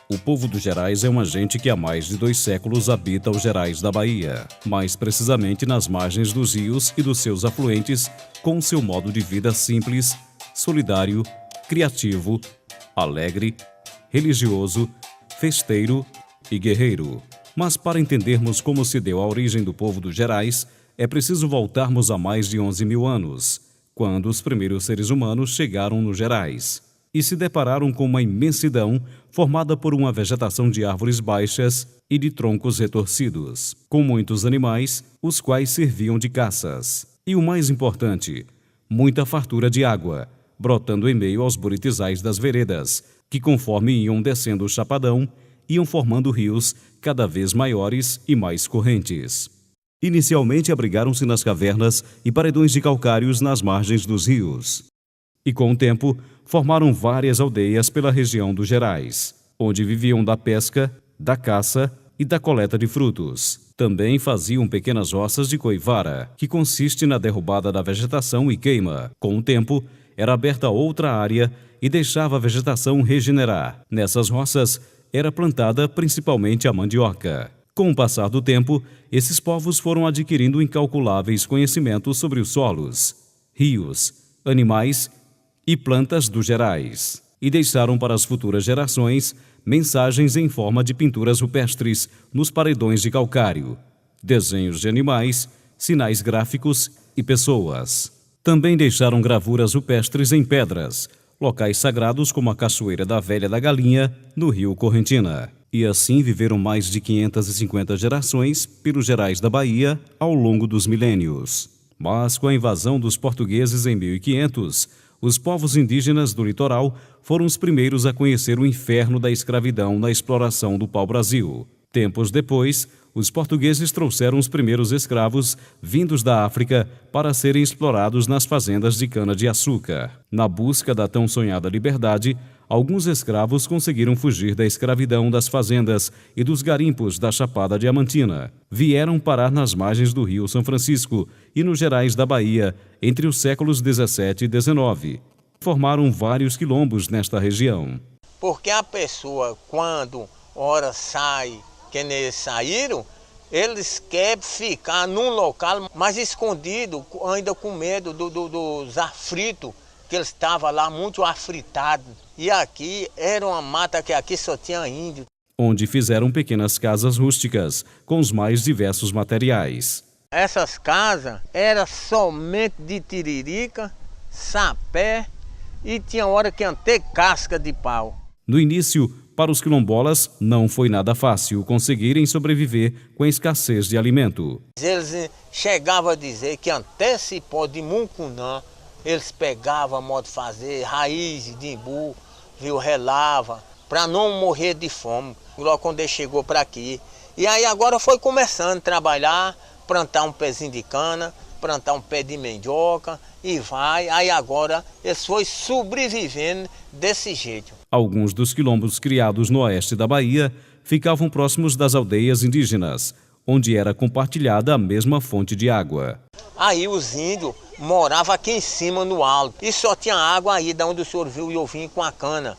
O povo dos Gerais é uma gente que há mais de 2 séculos habita os Gerais da Bahia, mais precisamente nas margens dos rios e dos seus afluentes, com seu modo de vida simples, solidário, criativo, alegre, religioso, festeiro e guerreiro. Mas para entendermos como se deu a origem do povo dos Gerais, é preciso voltarmos a mais de 11 mil anos, quando os primeiros seres humanos chegaram nos Gerais e se depararam com uma imensidão formada por uma vegetação de árvores baixas e de troncos retorcidos, com muitos animais, os quais serviam de caças. E o mais importante, muita fartura de água, brotando em meio aos buritizais das veredas, que conforme iam descendo o chapadão, iam formando rios cada vez maiores e mais correntes. Inicialmente abrigaram-se nas cavernas e paredões de calcários nas margens dos rios. E com o tempo, formaram várias aldeias pela região dos Gerais, onde viviam da pesca, da caça e da coleta de frutos. Também faziam pequenas roças de coivara, que consiste na derrubada da vegetação e queima. Com o tempo, era aberta outra área e deixava a vegetação regenerar. Nessas roças, era plantada principalmente a mandioca. Com o passar do tempo, esses povos foram adquirindo incalculáveis conhecimentos sobre os solos, rios, animais e plantas dos Gerais, e deixaram para as futuras gerações mensagens em forma de pinturas rupestres nos paredões de calcário, desenhos de animais, sinais gráficos e pessoas. Também deixaram gravuras rupestres em pedras, locais sagrados como a Cachoeira da Velha da Galinha, no rio Correntina. E assim viveram mais de 550 gerações pelos Gerais da Bahia ao longo dos milênios. Mas com a invasão dos portugueses em 1500, os povos indígenas do litoral foram os primeiros a conhecer o inferno da escravidão na exploração do pau-brasil. Tempos depois, os portugueses trouxeram os primeiros escravos vindos da África para serem explorados nas fazendas de cana-de-açúcar. Na busca da tão sonhada liberdade, alguns escravos conseguiram fugir da escravidão das fazendas e dos garimpos da Chapada Diamantina. Vieram parar nas margens do Rio São Francisco e nos Gerais da Bahia entre os séculos 17 e 19. Formaram vários quilombos nesta região. Porque a pessoa, quando ora sai, que nem eles saíram, eles querem ficar num local mais escondido, ainda com medo dos aflitos, que eles estavam lá muito afritados. E aqui era uma mata que aqui só tinha índio. Onde fizeram pequenas casas rústicas, com os mais diversos materiais. Essas casas eram somente de tiririca, sapé e tinha hora que até casca de pau. No início, para os quilombolas, não foi nada fácil conseguirem sobreviver com a escassez de alimento. Eles chegavam a dizer que até cipó de mucunã, eles pegavam modo de fazer, raiz de imbu, viu, relava, para não morrer de fome, logo quando ele chegou para aqui. E aí agora foi começando a trabalhar, plantar um pezinho de cana, plantar um pé de mandioca e vai. Aí agora eles foram sobrevivendo desse jeito. Alguns dos quilombos criados no oeste da Bahia ficavam próximos das aldeias indígenas, onde era compartilhada a mesma fonte de água. Aí os índios moravam aqui em cima no alto e só tinha água aí da onde o senhor viu e eu vim com a cana.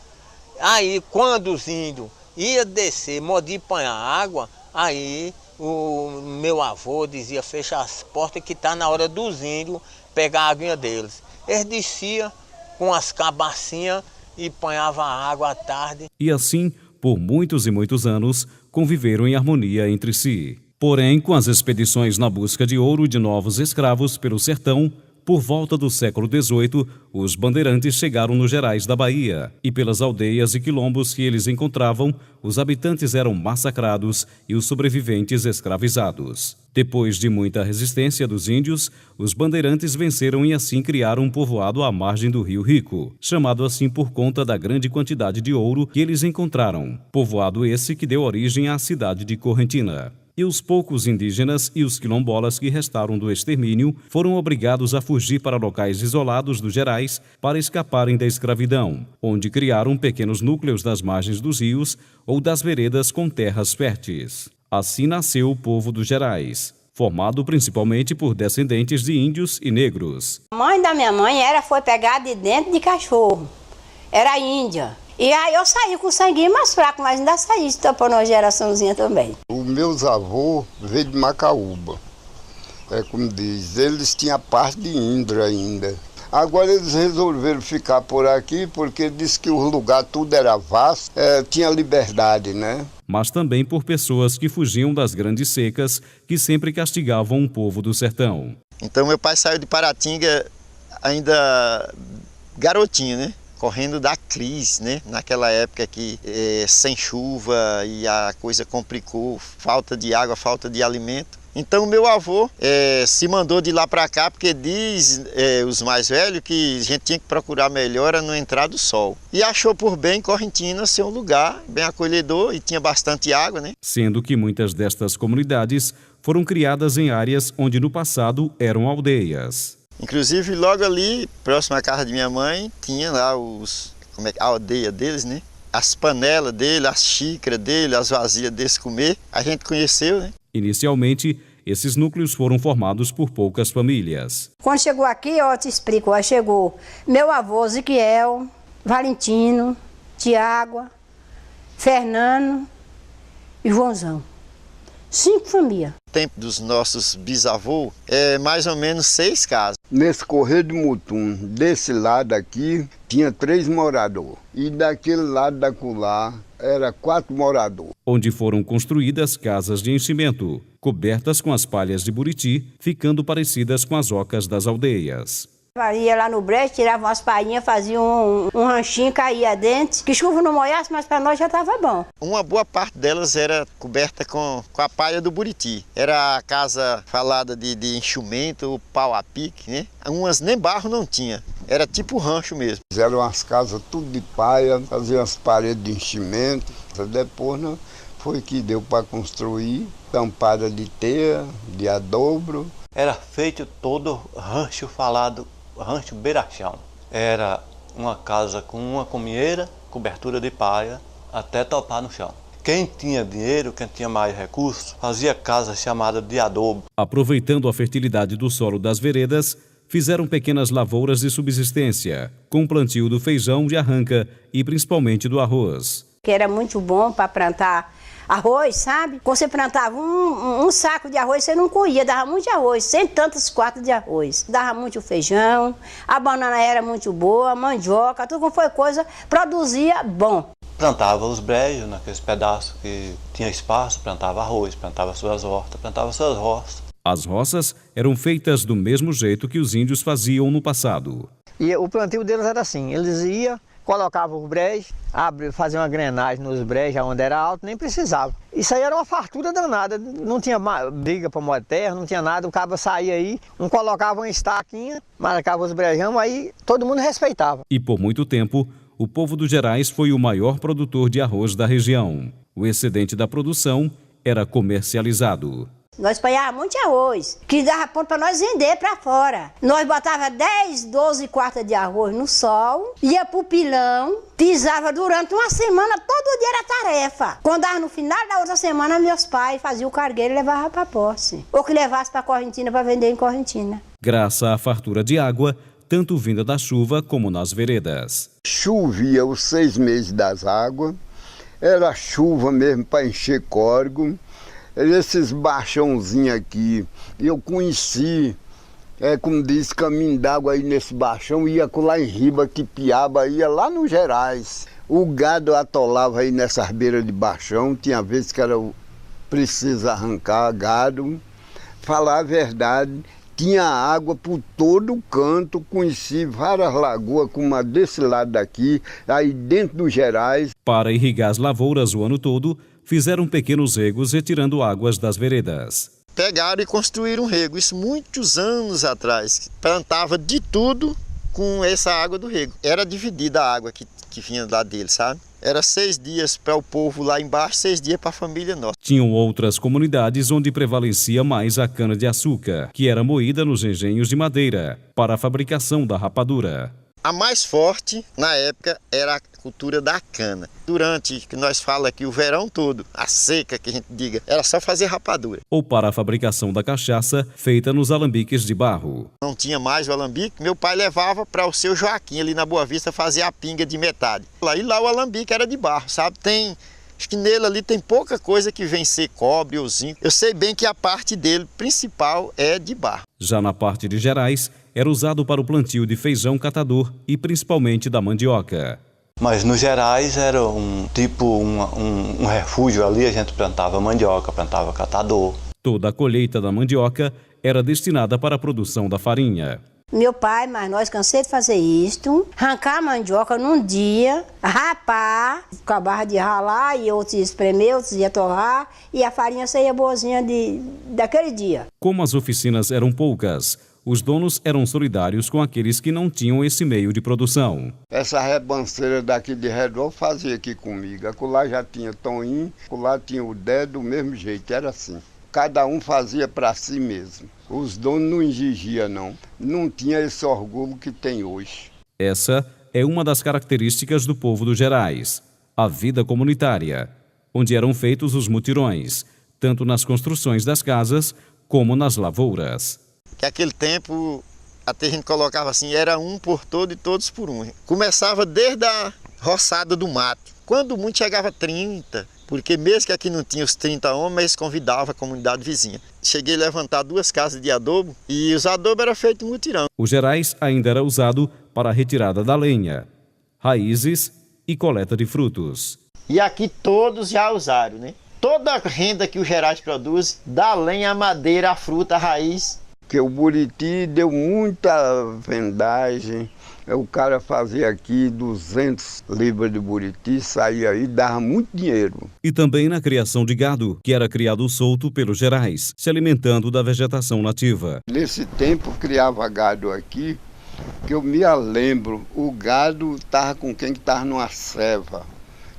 Aí quando os índios iam descer, modo de apanhar água, aí o meu avô dizia: fecha as portas que está na hora dos índios pegar a aguinha deles. Eles desciam com as cabacinhas e apanhavam a água à tarde. E assim, por muitos e muitos anos, conviveram em harmonia entre si. Porém, com as expedições na busca de ouro e de novos escravos pelo sertão, por volta do século XVIII, os bandeirantes chegaram nos Gerais da Bahia e pelas aldeias e quilombos que eles encontravam, os habitantes eram massacrados e os sobreviventes escravizados. Depois de muita resistência dos índios, os bandeirantes venceram e assim criaram um povoado à margem do Rio Rico, chamado assim por conta da grande quantidade de ouro que eles encontraram. Povoado esse que deu origem à cidade de Correntina. E os poucos indígenas e os quilombolas que restaram do extermínio foram obrigados a fugir para locais isolados dos Gerais para escaparem da escravidão, onde criaram pequenos núcleos das margens dos rios ou das veredas com terras férteis. Assim nasceu o povo dos Gerais, formado principalmente por descendentes de índios e negros. A mãe da minha mãe foi pegada de dentro de cachorro, era índia. E aí eu saí com o sanguinho mais fraco, mas ainda saí tampando uma geraçãozinha também. Os meus avôs veio de Macaúba. Como diz, eles tinham a parte de Indra ainda. Agora eles resolveram ficar por aqui porque disse que o lugar tudo era vasto, tinha liberdade, né? Mas também por pessoas que fugiam das grandes secas que sempre castigavam o povo do sertão. Então meu pai saiu de Paratinga ainda garotinho, né? Correndo da crise, né? Naquela época que sem chuva e a coisa complicou, falta de água, falta de alimento. Então meu avô se mandou de lá para cá porque diz os mais velhos que a gente tinha que procurar melhora no entrar do sol. E achou por bem Correntina ser um lugar bem acolhedor e tinha bastante água, né? Sendo que muitas destas comunidades foram criadas em áreas onde no passado eram aldeias. Inclusive logo ali, próximo à casa de minha mãe, tinha lá a aldeia deles, né? As panelas dele, as xícaras dele, as vasilhas deles comer, a gente conheceu, né? Inicialmente, esses núcleos foram formados por poucas famílias. Quando chegou aqui, eu te explico, aí chegou meu avô Ezequiel, Valentino, Tiago, Fernando e Joãozão. 5 famílias. No tempo dos nossos bisavôs, mais ou menos 6 casas. Nesse Correio de Mutum, desse lado aqui, tinha 3 moradores. E daquele lado da Culá, era 4 moradores. Onde foram construídas casas de enchimento, cobertas com as palhas de buriti, ficando parecidas com as ocas das aldeias. Ia lá no brejo, tirava umas palhinhas, fazia um ranchinho, caía dentro. Que chuva não molhasse, mas para nós já estava bom. Uma boa parte delas era coberta com a palha do buriti. Era a casa falada de enxumento, pau a pique, né? Umas nem barro não tinha. Era tipo rancho mesmo. Eram as casas tudo de palha, faziam as paredes de enchimento. Depois foi que deu para construir, tampada de teia, de adobro. Era feito todo rancho falado, rancho beira-chão. Era uma casa com uma comieira, cobertura de palha, até topar no chão. Quem tinha dinheiro, quem tinha mais recursos, fazia casa chamada de adobo. Aproveitando a fertilidade do solo das veredas, fizeram pequenas lavouras de subsistência, com plantio do feijão de arranca e principalmente do arroz. Que era muito bom para plantar arroz, sabe? Quando você plantava um saco de arroz, você não colhia, dava muito arroz, sem tantos quartos de arroz. Dava muito feijão, a banana era muito boa, a mandioca, tudo como foi coisa, produzia bom. Plantava os brejos, naqueles pedaços que tinha espaço, plantava arroz, plantava suas hortas, plantava suas roças. As roças eram feitas do mesmo jeito que os índios faziam no passado. E o plantio deles era assim, eles iam, colocavam os brejos, faziam uma grenagem nos brejos onde era alto, nem precisava. Isso aí era uma fartura danada, não tinha briga para moer terra, não tinha nada, o cabo saía aí, colocava uma estaquinha, marcava os brejão, aí todo mundo respeitava. E por muito tempo, o povo do Gerais foi o maior produtor de arroz da região. O excedente da produção era comercializado. Nós apanhávamos muito arroz, que dava ponto para nós vender para fora. Nós botava 10, 12 quartas de arroz no sol, ia pro pilão, pisava durante uma semana, todo dia era tarefa. Quando dava no final da outra semana, meus pais faziam o cargueiro e levavam para posse. Ou que levasse para Correntina para vender em Correntina. Graças à fartura de água, tanto vinda da chuva como nas veredas. Chovia os 6 meses das águas, era chuva mesmo para encher córrego. Esses baixãozinhos aqui, eu conheci, como diz, caminho d'água aí nesse baixão, ia lá em Riba, que Piaba, ia lá no Gerais. O gado atolava aí nessas beiras de baixão, tinha vezes que era preciso arrancar gado. Falar a verdade, tinha água por todo canto, conheci várias lagoas, como a desse lado daqui, aí dentro do Gerais. Para irrigar as lavouras o ano todo, fizeram pequenos regos retirando águas das veredas. Pegaram e construíram um rego, isso muitos anos atrás. Plantava de tudo com essa água do rego. Era dividida a água que vinha lá dele, sabe? Era 6 dias para o povo lá embaixo, 6 dias para a família nossa. Tinham outras comunidades onde prevalecia mais a cana-de-açúcar, que era moída nos engenhos de madeira, para a fabricação da rapadura. A mais forte, na época, era a cultura da cana. Durante, que nós falamos aqui, o verão todo, a seca que a gente diga, era só fazer rapadura. Ou para a fabricação da cachaça feita nos alambiques de barro. Não tinha mais o alambique, meu pai levava para o seu Joaquim, ali na Boa Vista, fazer a pinga de metade. E lá o alambique era de barro, sabe? Acho que nele ali tem pouca coisa que vem ser cobre ou zinco. Eu sei bem que a parte dele principal é de barro. Já na parte de Gerais, era usado para o plantio de feijão catador e principalmente da mandioca. Mas no Gerais era um refúgio ali, a gente plantava mandioca, plantava catador. Toda a colheita da mandioca era destinada para a produção da farinha. Meu pai, mas nós cansei de fazer isto, arrancar a mandioca num dia, rapar, com a barra de ralar, e outros ia espremer, outros ia torrar, e a farinha saía boazinha daquele dia. Como as oficinas eram poucas, os donos eram solidários com aqueles que não tinham esse meio de produção. Essa rebanceira daqui de redor fazia aqui comigo. Acolá já tinha Toninho, acolá tinha o Dé, do mesmo jeito, era assim. Cada um fazia para si mesmo. Os donos não exigiam, não. Não tinha esse orgulho que tem hoje. Essa é uma das características do povo dos Gerais, a vida comunitária, onde eram feitos os mutirões, tanto nas construções das casas como nas lavouras. Que aquele tempo, até a gente colocava assim, era um por todo e todos por um. Começava desde a roçada do mato. Quando muito chegava 30, porque mesmo que aqui não tinha os 30 homens, eles convidavam a comunidade vizinha. Cheguei a levantar 2 casas de adobo e os adobos eram feitos em mutirão. O Gerais ainda era usado para a retirada da lenha, raízes e coleta de frutos. E aqui todos já usaram, né? Toda a renda que o Gerais produz, da lenha, a madeira, a fruta, a raiz. Porque o Buriti deu muita vendagem. O cara fazia aqui 200 libras de Buriti, saía aí, dava muito dinheiro. E também na criação de gado, que era criado solto pelos Gerais, se alimentando da vegetação nativa. Nesse tempo criava gado aqui, que eu me lembro, o gado estava com quem estava numa ceva,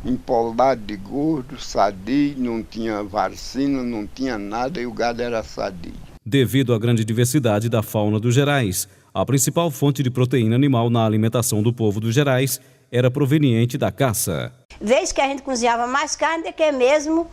empolado de gordo, sadio, não tinha vacina, não tinha nada e o gado era sadio. Devido à grande diversidade da fauna dos Gerais, a principal fonte de proteína animal na alimentação do povo dos Gerais era proveniente da caça. Vez que a gente cozinhava mais carne do que mesmo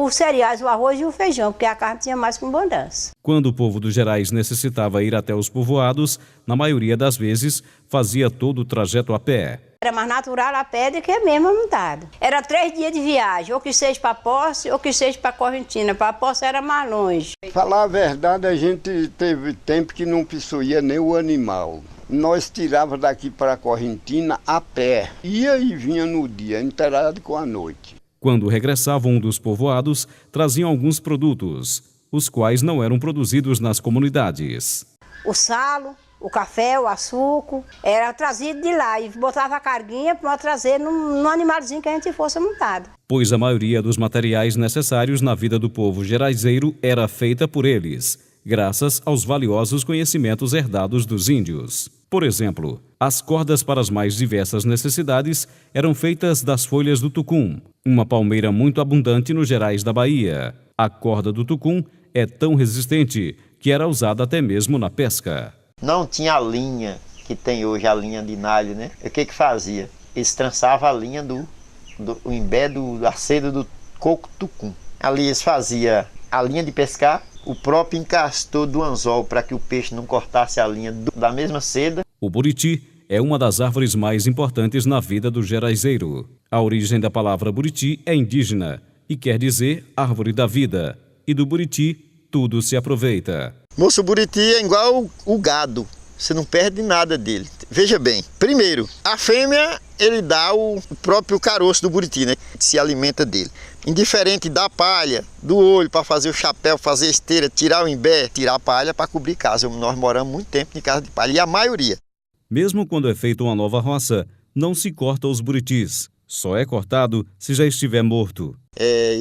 os cereais, o arroz e o feijão, porque a carne tinha mais com abundância. Quando o povo dos Gerais necessitava ir até os povoados, na maioria das vezes, fazia todo o trajeto a pé. Era mais natural a pé do que mesmo montado. Era 3 dias de viagem, ou que seja para Posse, ou que seja para Correntina. Para Posse era mais longe. Falar a verdade, a gente teve tempo que não possuía nem o animal. Nós tirava daqui para Correntina a pé. Ia e vinha no dia, inteirado com a noite. Quando regressavam dos povoados, traziam alguns produtos, os quais não eram produzidos nas comunidades. O salo, o café, o açúcar, era trazido de lá e botava a carguinha para trazer no animalzinho que a gente fosse montado. Pois a maioria dos materiais necessários na vida do povo geraizeiro era feita por eles, graças aos valiosos conhecimentos herdados dos índios. Por exemplo, as cordas para as mais diversas necessidades eram feitas das folhas do tucum, uma palmeira muito abundante nos Gerais da Bahia. A corda do tucum é tão resistente que era usada até mesmo na pesca. Não tinha a linha que tem hoje, a linha de nalho, né? O que fazia? Eles trançavam a linha do imbé da seda do coco tucum. Ali eles faziam a linha de pescar, o próprio encastor do anzol para que o peixe não cortasse a linha da mesma seda. O buriti é uma das árvores mais importantes na vida do geraizeiro. A origem da palavra buriti é indígena e quer dizer árvore da vida. E do buriti, tudo se aproveita. Moço, o buriti é igual o gado, você não perde nada dele. Veja bem, primeiro, a fêmea, ele dá o próprio caroço do buriti, né? Se alimenta dele. Indiferente da palha, do olho para fazer o chapéu, fazer a esteira, tirar o imbé, tirar a palha para cobrir casa. Nós moramos muito tempo em casa de palha, e a maioria. Mesmo quando é feita uma nova roça, não se corta os buritis. Só é cortado se já estiver morto.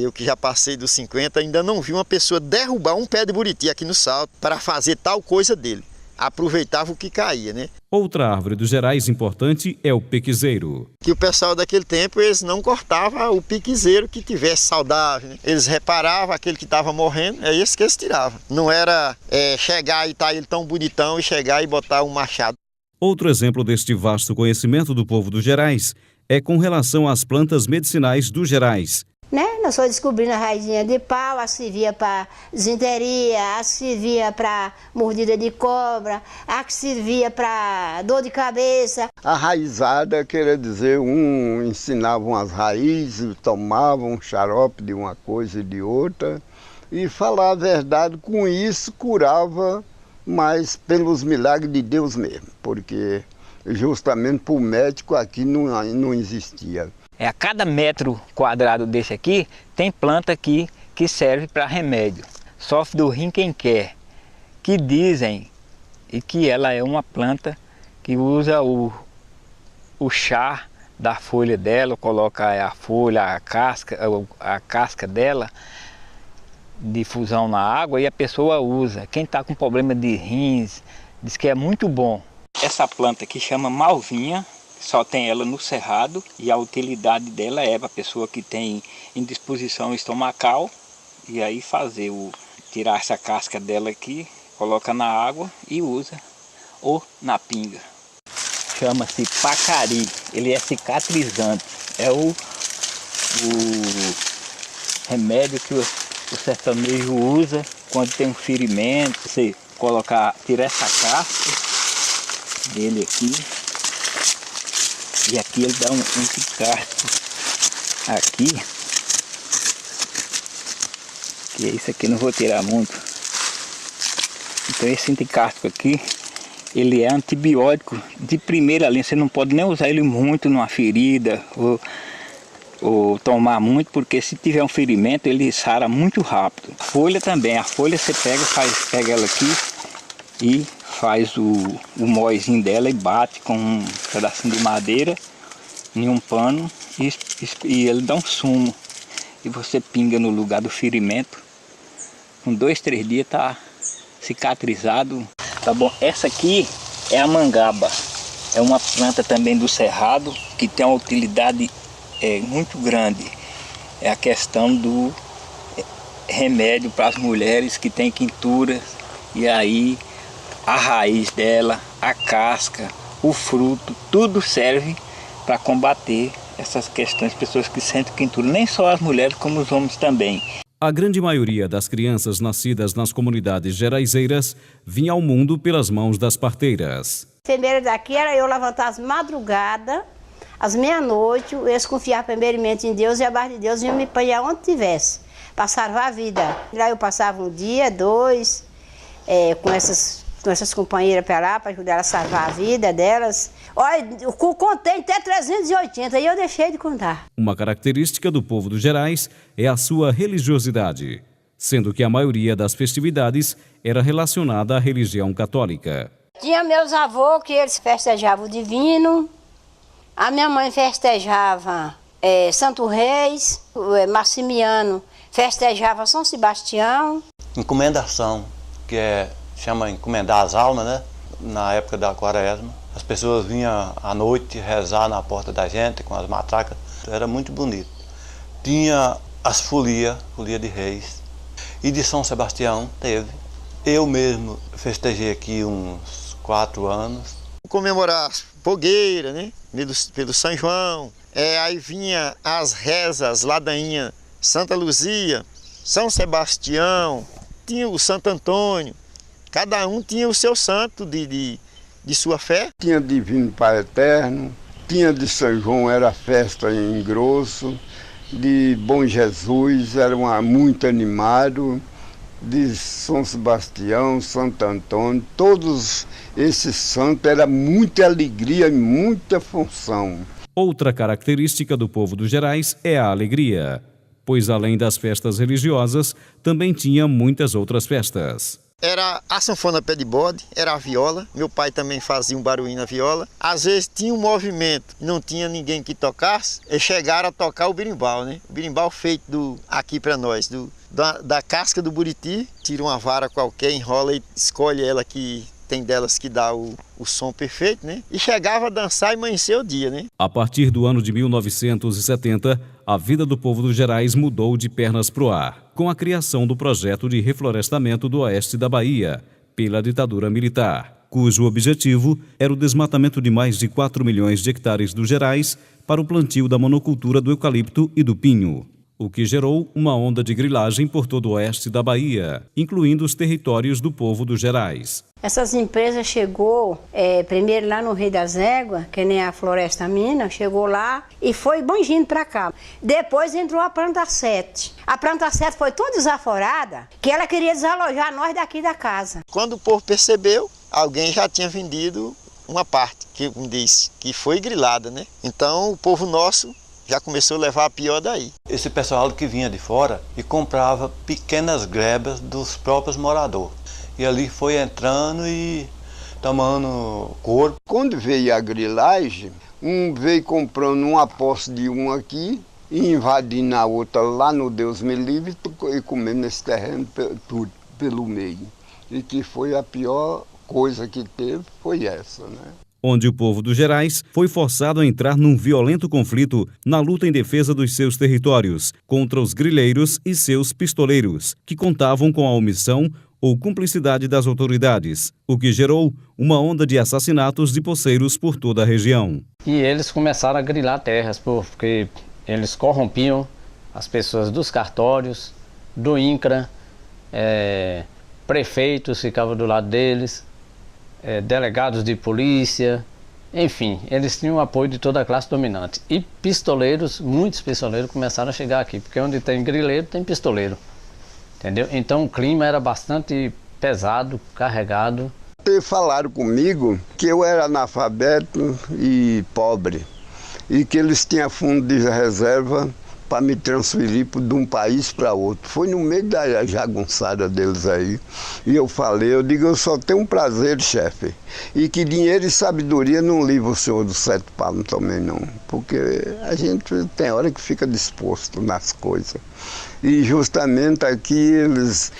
Eu que já passei dos 50, ainda não vi uma pessoa derrubar um pé de buriti aqui no Salto para fazer tal coisa dele. Aproveitava o que caía, né? Outra árvore dos Gerais importante é o piquezeiro. Que o pessoal daquele tempo, eles não cortavam o piquezeiro que tivesse saudável, né? Eles reparavam aquele que estava morrendo, é esse que eles tiravam. Não era chegar e tá ele tão bonitão e chegar e botar um machado. Outro exemplo deste vasto conhecimento do povo dos Gerais é com relação às plantas medicinais dos Gerais. Né? Nós fomos descobrindo a raizinha de pau, a que servia para desinteria, a que servia para mordida de cobra, a que servia para dor de cabeça. A raizada quer dizer, ensinavam as raízes, tomavam um xarope de uma coisa e de outra, e falar a verdade, com isso curava, mas pelos milagres de Deus mesmo, porque justamente para o médico aqui não existia. A cada metro quadrado desse aqui, tem planta aqui que serve para remédio. Sofre do rim quem quer, que dizem e que ela é uma planta que usa o chá da folha dela, coloca a folha, a casca dela, difusão na água e a pessoa usa. Quem está com problema de rins, diz que é muito bom. Essa planta aqui chama malvinha. Só tem ela no cerrado e a utilidade dela é para a pessoa que tem indisposição estomacal e aí tirar essa casca dela aqui, coloca na água e usa, ou na pinga. Chama-se pacari, ele é cicatrizante, é o remédio que o sertanejo usa quando tem um ferimento. Você tirar essa casca dele aqui. E aqui ele dá um encasco aqui, que isso aqui não vou tirar muito. Então esse encasco aqui, ele é antibiótico de primeira linha, você não pode nem usar ele muito numa ferida ou tomar muito, porque se tiver um ferimento ele sara muito rápido. A folha também, a folha você pega ela aqui e faz o móizinho dela e bate com um pedacinho de madeira em um pano e ele dá um sumo. E você pinga no lugar do ferimento. Com 2, 3 dias tá cicatrizado. Tá bom, essa aqui é a mangaba. É uma planta também do cerrado que tem uma utilidade muito grande. É a questão do remédio para as mulheres que têm quinturas. E aí a raiz dela, a casca, o fruto, tudo serve para combater essas questões, pessoas que sentem quintura, nem só as mulheres como os homens também. A grande maioria das crianças nascidas nas comunidades geraizeiras vinha ao mundo pelas mãos das parteiras. A enfermeira daqui era eu levantar às madrugadas, às meia-noite, eles confiavam primeiramente em Deus e abaixo de Deus iam me apanhar onde tivesse, para salvar a vida. Lá eu passava 1 dia, 2, com essas companheiras para lá, para ajudar a salvar a vida delas. Olha, eu contei até 380 e eu deixei de contar. Uma característica do povo dos Gerais é a sua religiosidade, sendo que a maioria das festividades era relacionada à religião católica. Tinha meus avós que eles festejavam o Divino, a minha mãe festejava Santo Reis, Maximiano festejava São Sebastião. Encomendação, que chama encomendar as almas, né? Na época da quaresma, as pessoas vinham à noite rezar na porta da gente com as matracas, era muito bonito. Tinha as folia de Reis, e de São Sebastião teve. Eu mesmo festejei aqui uns 4 anos. Comemorar fogueira, né? Pelo São João, aí vinha as rezas, ladainha, Santa Luzia, São Sebastião, tinha o Santo Antônio. Cada um tinha o seu santo de sua fé. Tinha Divino Pai Eterno, tinha de São João, era festa em grosso, de Bom Jesus, era muito animado, de São Sebastião, Santo Antônio, todos esses santos, era muita alegria e muita função. Outra característica do povo dos Gerais é a alegria, pois além das festas religiosas, também tinha muitas outras festas. Era a sanfona pé de bode, era a viola, meu pai também fazia um barulhinho na viola. Às vezes tinha um movimento, não tinha ninguém que tocasse, e chegaram a tocar o berimbau, né? O berimbau feito aqui para nós, da casca do buriti, tira uma vara qualquer, enrola e escolhe ela que tem delas que dá o som perfeito, né? E chegava a dançar e amanhecer o dia, né? A partir do ano de 1970, a vida do povo dos Gerais mudou de pernas pro ar, com a criação do projeto de reflorestamento do oeste da Bahia, pela ditadura militar, cujo objetivo era o desmatamento de mais de 4 milhões de hectares dos Gerais para o plantio da monocultura do eucalipto e do pinho, o que gerou uma onda de grilagem por todo o oeste da Bahia, incluindo os territórios do povo dos Gerais. Essas empresas chegou primeiro lá no Rio das Éguas, que nem a Floresta Minas, chegou lá e foi bangindo para cá. Depois entrou a Planta 7. A Planta 7 foi tão desaforada que ela queria desalojar nós daqui da casa. Quando o povo percebeu, alguém já tinha vendido uma parte, que me disse, que foi grilada, né? Então o povo nosso já começou a levar a pior daí. Esse pessoal que vinha de fora e comprava pequenas grebas dos próprios moradores. E ali foi entrando e tomando corpo. Quando veio a grilagem, um veio comprando uma posse de um aqui e invadindo a outra lá no Deus me livre e comendo esse terreno tudo pelo meio. E que foi a pior coisa que teve, foi essa, né? Onde o povo dos Gerais foi forçado a entrar num violento conflito na luta em defesa dos seus territórios contra os grileiros e seus pistoleiros, que contavam com a omissão ou cumplicidade das autoridades, o que gerou uma onda de assassinatos de poceiros por toda a região. E eles começaram a grilar terras, porque eles corrompiam as pessoas dos cartórios, do INCRA, prefeitos ficavam do lado deles, delegados de polícia, enfim, eles tinham o apoio de toda a classe dominante. E pistoleiros, muitos pistoleiros começaram a chegar aqui, porque onde tem grileiro tem pistoleiro. Entendeu? Então o clima era bastante pesado, carregado. Falaram comigo que eu era analfabeto e pobre e que eles tinham fundo de reserva para me transferir de um país para outro. Foi no meio da jagunçada deles aí. E eu falei, eu só tenho um prazer, chefe. E que dinheiro e sabedoria não livra o senhor dos 7 palmos também não. Porque a gente tem hora que fica disposto nas coisas. E justamente aqui eles